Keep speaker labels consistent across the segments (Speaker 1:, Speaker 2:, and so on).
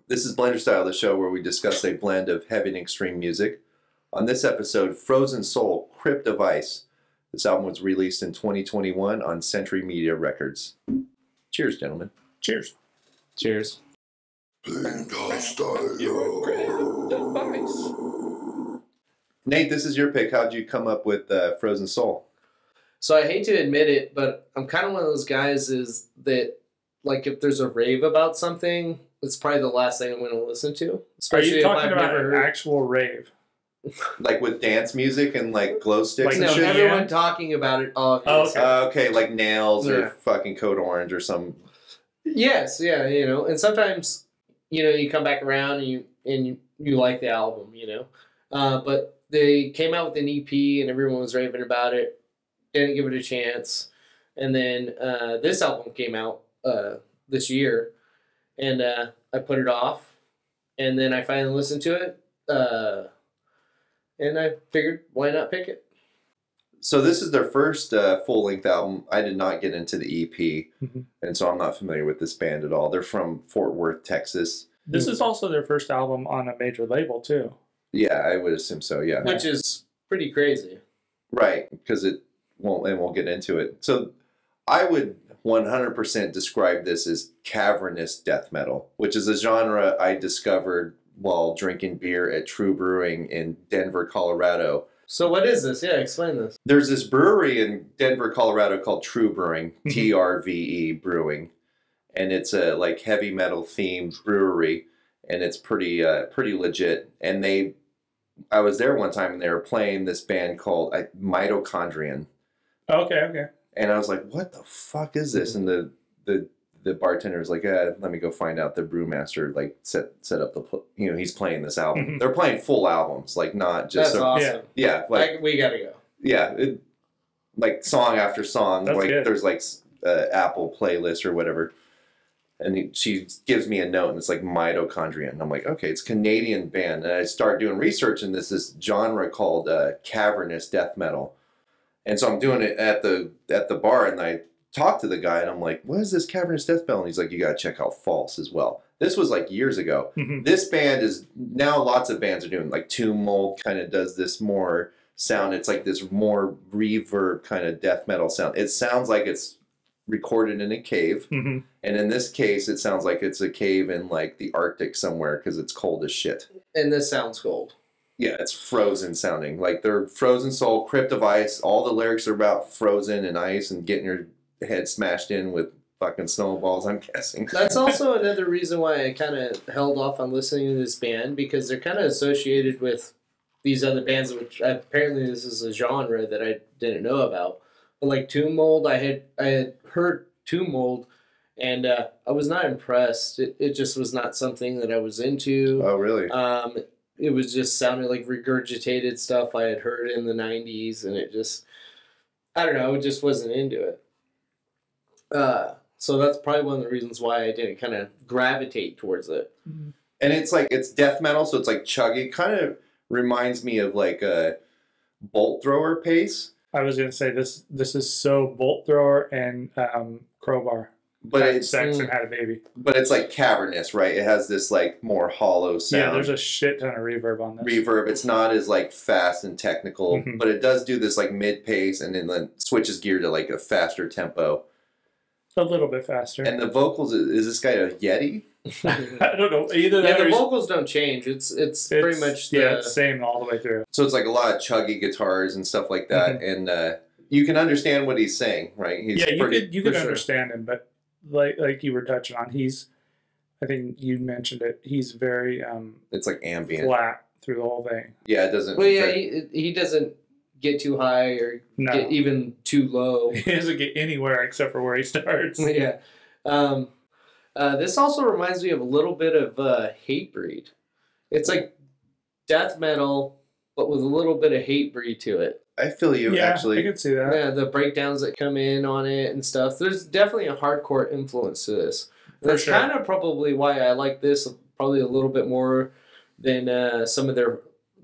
Speaker 1: This is Blenderstyle, the show where we discuss a blend of heavy and extreme music. On this episode, Frozen Soul, Crypt of Ice. This album was released in 2021 on Century Media Records. Cheers, gentlemen.
Speaker 2: Cheers.
Speaker 3: Cheers.
Speaker 2: Blenderstyle.
Speaker 1: Nate, this is your pick. How'd you come up with Frozen Soul?
Speaker 3: So I hate to admit it, but I'm kind of one of those guys is that, like, if there's a rave about something, it's probably the last thing I'm going to listen to. Especially
Speaker 2: Are you
Speaker 3: if
Speaker 2: talking
Speaker 3: I've
Speaker 2: about
Speaker 3: never
Speaker 2: an
Speaker 3: heard.
Speaker 2: actual rave?
Speaker 1: Like with dance music and like glow sticks
Speaker 2: Like,
Speaker 1: and
Speaker 3: No,
Speaker 1: shit?
Speaker 3: everyone talking about it. Oh,
Speaker 2: okay.
Speaker 1: Okay, like Nails
Speaker 3: Yeah.
Speaker 1: or fucking Code Orange or some...
Speaker 3: Yes, yeah, you know, and sometimes, you know, you come back around and you like the album, you know, but they came out with an EP and everyone was raving about it. Didn't give it a chance, and then this album came out this year, and I put it off, and then I finally listened to it, and I figured why not pick it.
Speaker 1: So this is their first full-length album. I did not get into the EP, and so I'm not familiar with this band at all. They're from Fort Worth, Texas.
Speaker 2: This is also their first album on a major label, too.
Speaker 1: Yeah, I would assume so, yeah.
Speaker 3: Which is pretty crazy.
Speaker 1: Right, because it won't, and we'll get into it. So I would 100% describe this as cavernous death metal, which is a genre I discovered while drinking beer at True Brewing in Denver, Colorado.
Speaker 3: So what is this? Yeah, explain this.
Speaker 1: There's this brewery in Denver, Colorado called True Brewing, TRVE Brewing, and it's a like heavy metal themed brewery, and it's pretty legit. And I was there one time and they were playing this band called Mitochondrion.
Speaker 2: Okay.
Speaker 1: And I was like, what the fuck is this? And the bartender was like, let me go find out. The brewmaster like set up he's playing this album. They're playing full albums, like not just...
Speaker 3: That's awesome.
Speaker 1: Yeah. Like,
Speaker 3: we gotta go.
Speaker 1: yeah. Like song after song.
Speaker 2: That's
Speaker 1: like
Speaker 2: good.
Speaker 1: There's like Apple playlist or whatever. And she gives me a note and it's like Mitochondrion. And I'm like, okay, it's a Canadian band. And I start doing research in this genre called cavernous death metal. And so I'm doing it at the bar, and I talk to the guy, and I'm like, what is this cavernous death metal? And he's like, you got to check out False as well. This was like years ago. This band is, now lots of bands are doing, like Tomb Mold kind of does this more sound. It's like this more reverb kind of death metal sound. It sounds like it's recorded in a cave. And in this case, it sounds like it's a cave in like the Arctic somewhere because it's cold as shit.
Speaker 3: And this sounds cold.
Speaker 1: Yeah, it's frozen sounding. Like they're Frozen Soul, Crypt of Ice. All the lyrics are about frozen and ice and getting your head smashed in with fucking snowballs, I'm guessing.
Speaker 3: That's also another reason why I kind of held off on listening to this band, because they're kind of associated with these other bands, which apparently this is a genre that I didn't know about. But like Tomb Mold, I had heard Tomb Mold, and I was not impressed. It just was not something that I was into.
Speaker 1: Oh, really?
Speaker 3: It was just sounded like regurgitated stuff I had heard in the 90s, and it just, I don't know, it just wasn't into it. So that's probably one of the reasons why I didn't kind of gravitate towards it.
Speaker 1: And it's like, it's death metal, so it's like chuggy. Kind of reminds me of like a bolt thrower pace.
Speaker 2: I was going to say, this is so Bolt Thrower and Crowbar.
Speaker 1: But
Speaker 2: Had
Speaker 1: it's
Speaker 2: sex and had a baby.
Speaker 1: But it's like cavernous, right? It has this like more hollow sound.
Speaker 2: Yeah, there's a shit ton of reverb on this.
Speaker 1: Reverb. It's not as like fast and technical, but it does do this like mid pace and then switches gear to like a faster tempo.
Speaker 2: A little bit faster.
Speaker 1: And the vocals, is this guy a Yeti?
Speaker 2: I don't know. Either
Speaker 3: Yeah,
Speaker 2: that
Speaker 3: the
Speaker 2: or
Speaker 3: vocals don't change. It's pretty much
Speaker 2: it's same all the way through.
Speaker 1: So it's like a lot of chuggy guitars and stuff like that, and you can understand what he's saying, right? He's
Speaker 2: You could understand him, but like you were touching on, I think you mentioned it. He's very
Speaker 1: it's like ambient,
Speaker 2: flat through the whole thing.
Speaker 1: Yeah, it doesn't.
Speaker 3: Well, yeah, he doesn't get too high or get even too low.
Speaker 2: He doesn't get anywhere except for where he starts.
Speaker 3: Yeah. This also reminds me of a little bit of Hatebreed. It's like death metal, but with a little bit of Hatebreed to it.
Speaker 1: I feel you, actually.
Speaker 2: I could see that.
Speaker 3: Yeah, the breakdowns that come in on it and stuff. There's definitely a hardcore influence to this. That's kind of probably why I like this probably a little bit more than some of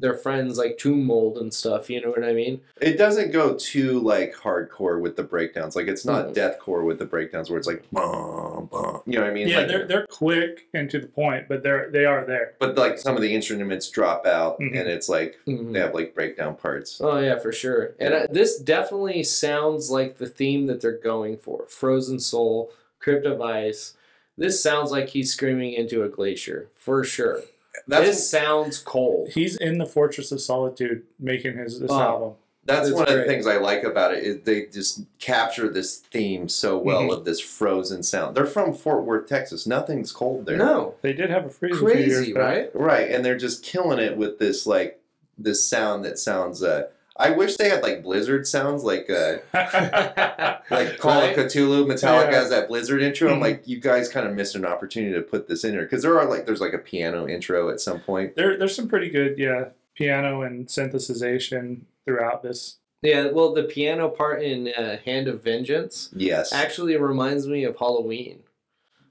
Speaker 3: their friends like Tomb Mold and stuff. You know what I mean?
Speaker 1: It doesn't go too like hardcore with the breakdowns. Like it's not deathcore with the breakdowns where it's like bum, bum. You know what I mean?
Speaker 2: Yeah,
Speaker 1: like,
Speaker 2: they're quick and to the point, but they are there.
Speaker 1: But like some of the instruments drop out, and it's like they have like breakdown parts.
Speaker 3: Oh yeah, for sure. And this definitely sounds like the theme that they're going for. Frozen Soul, Crypt of Ice. This sounds like he's screaming into a glacier for sure. This sounds cold.
Speaker 2: He's in the Fortress of Solitude making this album.
Speaker 1: That's one of the things I like about it is they just capture this theme so well of this frozen sound. They're from Fort Worth, Texas. Nothing's cold there.
Speaker 3: No.
Speaker 2: They did have a freeze
Speaker 3: Crazy,
Speaker 2: a few years back.
Speaker 3: right?
Speaker 1: Right, and they're just killing it with this like this sound that sounds I wish they had like Blizzard sounds like like Call of Cthulhu. Metallica has that Blizzard intro. I'm like, you guys kind of missed an opportunity to put this in here because there's like a piano intro at some point.
Speaker 2: There's some pretty good piano and synthesization throughout this.
Speaker 3: Yeah, well, the piano part in Hand of Vengeance actually reminds me of Halloween.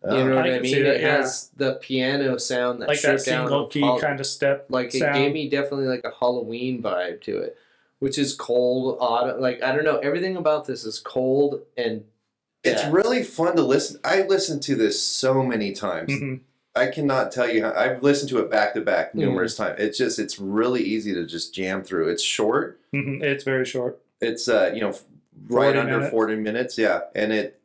Speaker 3: You know what I mean? It has the piano sound
Speaker 2: like that single key kind of step.
Speaker 3: Like
Speaker 2: sound.
Speaker 3: It gave me definitely like a Halloween vibe to it, which is cold, autumn. Like I don't know, everything about this is cold and
Speaker 1: it's really fun to listen. I listened to this so many times. I cannot tell you how I've listened to it back to back numerous times. It's really easy to just jam through. It's short.
Speaker 2: It's very short.
Speaker 1: It's right under 40 minutes. Yeah, and it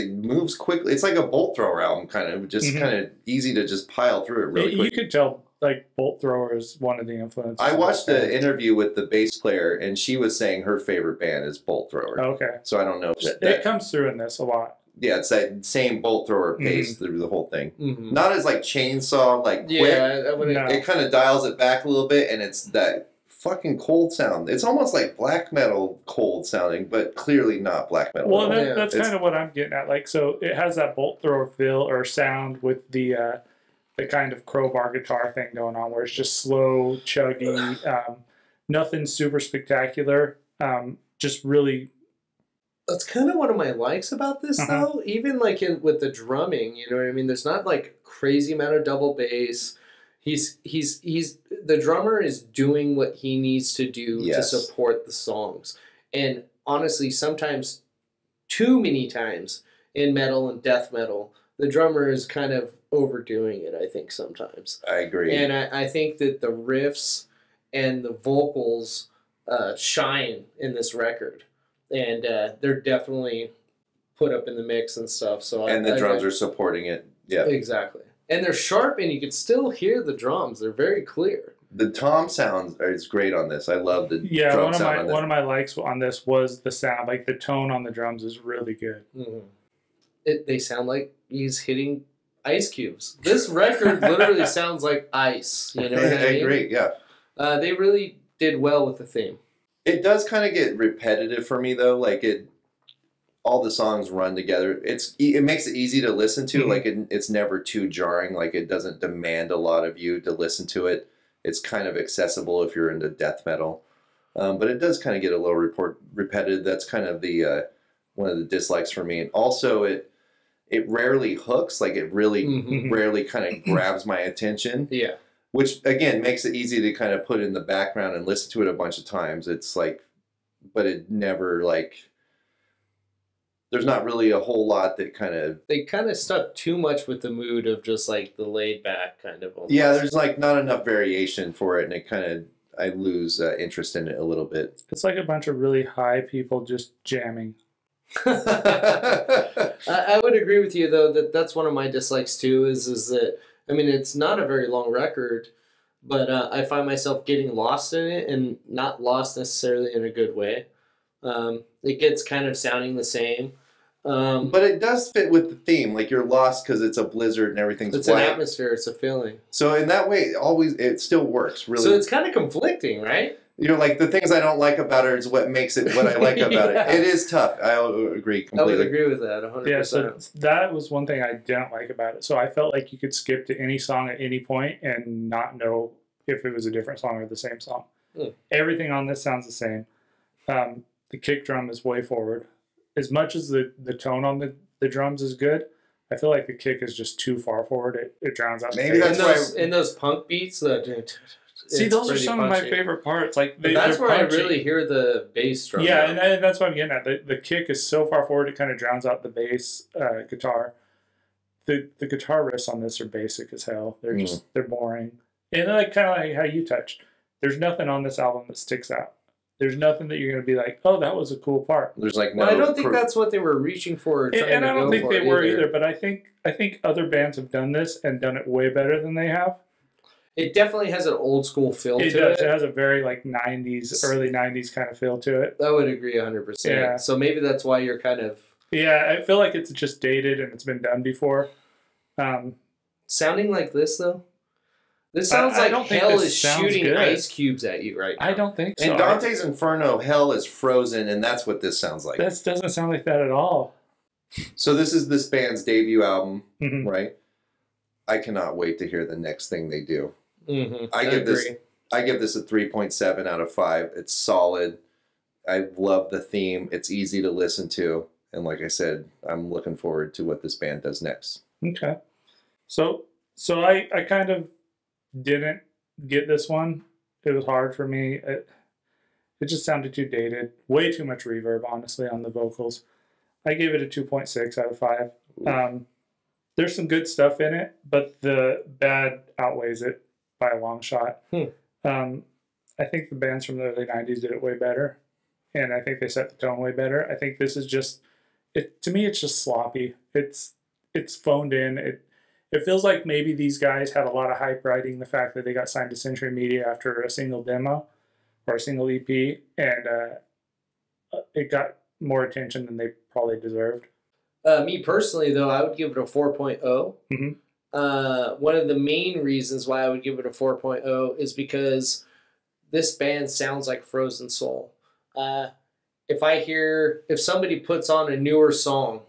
Speaker 1: moves quickly. It's like a bolt thrower album, kind of kind of easy to just pile through it really quick.
Speaker 2: You could tell like Bolt Thrower is one of the influences.
Speaker 1: I watched an interview with the bass player, and she was saying her favorite band is Bolt Thrower.
Speaker 2: Okay,
Speaker 1: so I don't know if
Speaker 2: it comes through in this a lot.
Speaker 1: Yeah, it's that same Bolt Thrower pace through the whole thing. Not as like chainsaw, like quick. It kind of dials it back a little bit, and it's that fucking cold sound. It's almost like black metal cold sounding, but clearly not black metal.
Speaker 2: Well, that's kind of what I'm getting at. Like, so it has that Bolt Thrower feel or sound with the kind of crowbar guitar thing going on, where it's just slow, chuggy, nothing super spectacular. Just really.
Speaker 3: That's kind of one of my likes about this, though. Even like with the drumming, you know what I mean. There's not like crazy amount of double bass. He's the drummer is doing what he needs to do to support the songs. And honestly, sometimes, too many times in metal and death metal, the drummer is kind of overdoing it. I think sometimes.
Speaker 1: I agree.
Speaker 3: And I think that the riffs and the vocals shine in this record. And they're definitely put up in the mix and stuff. So
Speaker 1: the drums are supporting it. Yeah,
Speaker 3: exactly. And they're sharp, and you can still hear the drums. They're very clear.
Speaker 1: The tom sound is great on this. I love the drum sound on this.
Speaker 2: One of my likes on this was the sound. Like the tone on the drums is really good.
Speaker 3: They sound like he's hitting ice cubes. This record literally sounds like ice. You know what I mean?
Speaker 1: I agree. Yeah.
Speaker 3: They really did well with the theme.
Speaker 1: It does kind of get repetitive for me though. Like all the songs run together. It makes it easy to listen to. Like it's never too jarring. Like it doesn't demand a lot of you to listen to it. It's kind of accessible if you're into death metal, but it does kind of get a little repetitive. That's kind of the one of the dislikes for me. And also it rarely hooks. Like it really rarely kind of grabs my attention.
Speaker 3: Yeah.
Speaker 1: Which, again, makes it easy to kind of put in the background and listen to it a bunch of times. It's like, but it never, like, there's not really a whole lot that kind of...
Speaker 3: They kind of stuck too much with the mood of just, like, the laid-back kind of... Almost.
Speaker 1: Yeah, there's, like, not enough variation for it, and it kind of... I lose interest in it a little bit.
Speaker 2: It's like a bunch of really high people just jamming.
Speaker 3: I would agree with you, though, that's one of my dislikes, too, is that... I mean, it's not a very long record, but I find myself getting lost in it, and not lost necessarily in a good way. It gets kind of sounding the same.
Speaker 1: But it does fit with the theme. Like, you're lost because it's a blizzard and everything's
Speaker 3: It's
Speaker 1: white.
Speaker 3: an atmosphere. It's a feeling.
Speaker 1: So in that way, it still works, really.
Speaker 3: So it's kind of conflicting, right?
Speaker 1: You know, like, the things I don't like about it is what makes it what I like about it. It is tough. I agree completely.
Speaker 3: I would agree with that 100%.
Speaker 2: Yeah, so that was one thing I didn't like about it. So I felt like you could skip to any song at any point and not know if it was a different song or the same song. Everything on this sounds the same. The kick drum is way forward. As much as the tone on the drums is good, I feel like the kick is just too far forward. It drowns out.
Speaker 1: Maybe
Speaker 2: the
Speaker 1: that's
Speaker 2: bass.
Speaker 1: why
Speaker 3: in those punk beats.
Speaker 2: See, those are some of my favorite parts. Like
Speaker 3: that's
Speaker 2: they're
Speaker 3: where
Speaker 2: punchy.
Speaker 3: I really hear the bass drum.
Speaker 2: Yeah, and that's what I'm getting at. The kick is so far forward it kind of drowns out the bass guitar. The guitar riffs on this are basic as hell. They're just they're boring. And like kind of like how you touched. There's nothing on this album that sticks out. There's nothing that you're going to be like, oh, that was a cool part.
Speaker 1: there's like no.
Speaker 3: Well, I don't think that's what they were reaching for. Or trying
Speaker 2: And I
Speaker 3: to
Speaker 2: don't
Speaker 3: go
Speaker 2: think
Speaker 3: for
Speaker 2: they were
Speaker 3: either.
Speaker 2: either. But I think other bands have done this and done it way better than they have.
Speaker 3: It definitely has an old school feel
Speaker 2: It
Speaker 3: to
Speaker 2: does.
Speaker 3: it.
Speaker 2: It has a very like 90s, early 90s kind of feel to it.
Speaker 3: I would agree 100%.
Speaker 2: Yeah.
Speaker 3: So maybe that's why you're kind of
Speaker 2: Yeah, I feel like it's just dated and it's been done before.
Speaker 3: sounding like this though. This sounds
Speaker 2: I
Speaker 3: like
Speaker 2: don't think
Speaker 3: hell
Speaker 2: this
Speaker 3: is
Speaker 2: sounds
Speaker 3: shooting
Speaker 2: good.
Speaker 3: ice cubes at you right now.
Speaker 2: I don't think so.
Speaker 1: In Dante's Inferno, hell is frozen, and that's what this sounds like.
Speaker 2: That doesn't sound like that at all.
Speaker 1: So this is this band's debut album,
Speaker 2: Mhm.
Speaker 1: right? I cannot wait to hear the next thing they do.
Speaker 3: Mm-hmm.
Speaker 1: I give this a 3.7 out of 5. It's solid. I love the theme. It's easy to listen to. And like I said, I'm looking forward to what this band does next.
Speaker 2: Okay. So I kind of didn't get this one. It was hard for me. It just sounded too dated. Way too much reverb, honestly, on the vocals. I gave it a 2.6 out of 5. There's some good stuff in it, but the bad outweighs it by a long shot. I think the bands from the early 90s did it way better, and I think they set the tone way better. I think this is just, to me, it's just sloppy. It's phoned in. It feels like maybe these guys had a lot of hype riding the fact that they got signed to Century Media after a single demo or a single EP, and it got more attention than they probably deserved.
Speaker 3: Me personally, though, I would give it a 4.0.
Speaker 2: Mm-hmm.
Speaker 3: One of the main reasons why I would give it a 4.0 is because this band sounds like Frozen Soul. If somebody puts on a newer song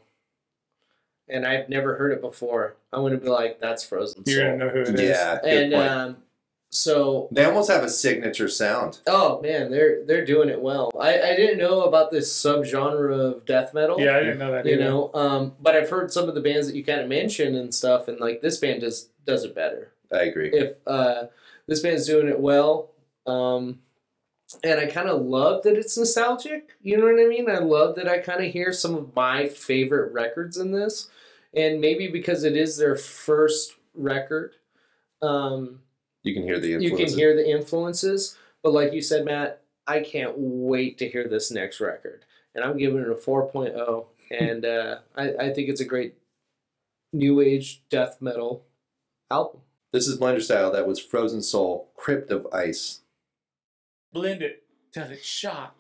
Speaker 3: and I've never heard it before, I'm going to be like, that's Frozen Soul.
Speaker 2: You're going to know who it is.
Speaker 1: Yeah, good point.
Speaker 3: And so
Speaker 1: They almost have a signature sound.
Speaker 3: oh man, they're doing it well. I didn't know about this subgenre of death metal.
Speaker 2: Yeah, I didn't know that
Speaker 3: You
Speaker 2: either.
Speaker 3: know, but I've heard some of the bands that you kind of mentioned and stuff, and like this band does it better.
Speaker 1: I agree.
Speaker 3: If this band's doing it well, and I kind of love that it's nostalgic. You know what I mean? I love that I kind of hear some of my favorite records in this, and maybe because it is their first record.
Speaker 1: You can hear the influences.
Speaker 3: You can hear the influences, but like you said, Matt, I can't wait to hear this next record, and I'm giving it a 4.0, and I think it's a great new age death metal album.
Speaker 1: This is Blenderstyle. That was Frozen Soul, Crypt of Ice.
Speaker 2: Blend it till it's sharp.